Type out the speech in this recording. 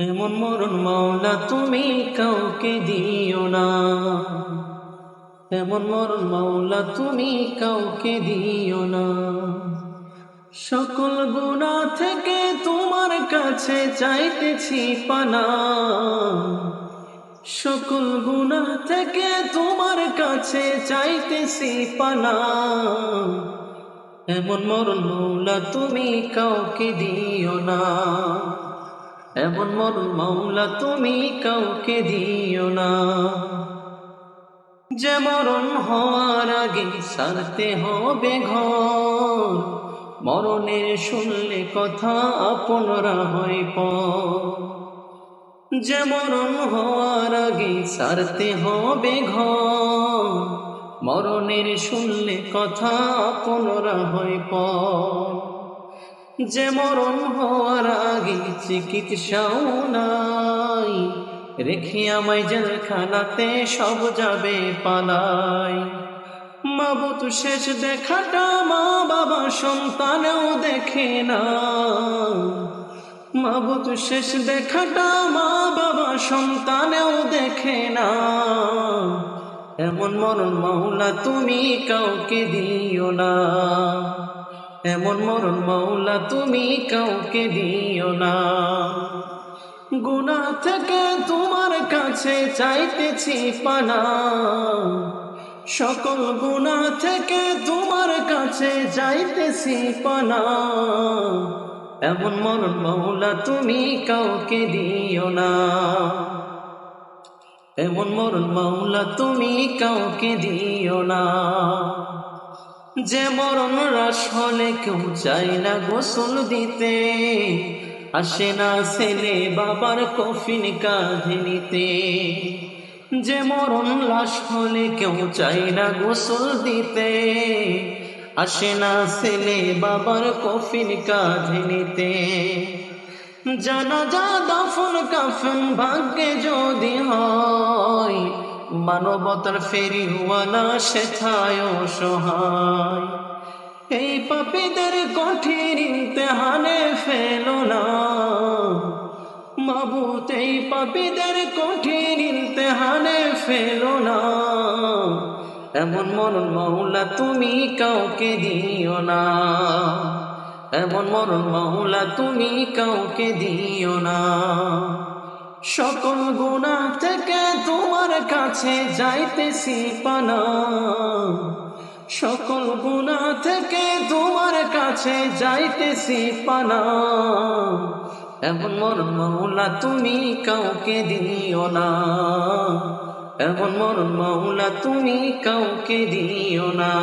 এমন মরণ মাওলা তুমি কাউকে দিও না, এমন মরণ মাওলা তুমি কাউকে দিও না। সকল গুনাহ থেকে তোমার কাছে চাইতেছি পানা, সকল গুনাহ থেকে তোমার কাছে চাইতেছি পানা। এমন মরণ মাওলা তুমি কাউকে দিও না, এমন মরণ মাওলা তুমি কাউকে দিও না। যে মরণ হওয়ার আগে ছাড়তে হবে ঘর, মরণের শুনলে কথা আপনরা হয় পর। যে মরণ হওয়ার আগে ছাড়তে হবে ঘর, মরণের শুনলে কথা আপনরা হয় পর। যে মরণ হওয়ার আগে চিকিৎসাও নাই, রেখে আমায় জেলখানাতে সব যাবে পালাই। মাবুত শেষ দেখাটা মা বাবা সন্তানেও দেখে না, মাবুত শেষ দেখাটা মা বাবা সন্তানেও দেখে না। এমন মরণ মাওলা তুমি কাউকে দিও না, এমন মরণ মাওলা তুমি কাউকে দিও না। গুনাহ থেকে তোমার কাছে চাইতেছি পানা, সকল গুনাহ থেকে তোমার কাছে চাইতেছি পানা। এমন মরণ মাওলা তুমি কাউকে দিও না, এমন মরণ মাওলা তুমি কাউকে দিও না। যে মরণ রাস হলে কেউ চায় না গোসল দিতে, আসে না ছেলে বাবার কফিন কাঁধে নিতে। যে মরণ লাশ হলে কেউ চায় না গোসল দিতে, আসে না ছেলে বাবার কফিন কাঁধে নিতে। জানাজা দাফন কাফন ভাগ্যে যদি হয়, মানবতার ফেরিওয়ালা সেথায় অসহায়। এই পাপীদের কঠিন ইমতিহানে ফেলো না মাবুদ, এই পাপীদের কঠিন ইমতিহানে ফেলো না। এমন মরণ মাওলা তুমি কাউকে দিও না, এমন মরণ মাওলা তুমি কাউকে দিও না। সকল গুনাহ থেকে তোমার কাছে যাইতেছি পানা, সকল গুনাহ থেকে তোমার কাছে যাইতেছি পানা। এমন মরণ মাওলা তুমি কাউকে দিও না, এমন মরণ মাওলা তুমি কাউকে দিও না।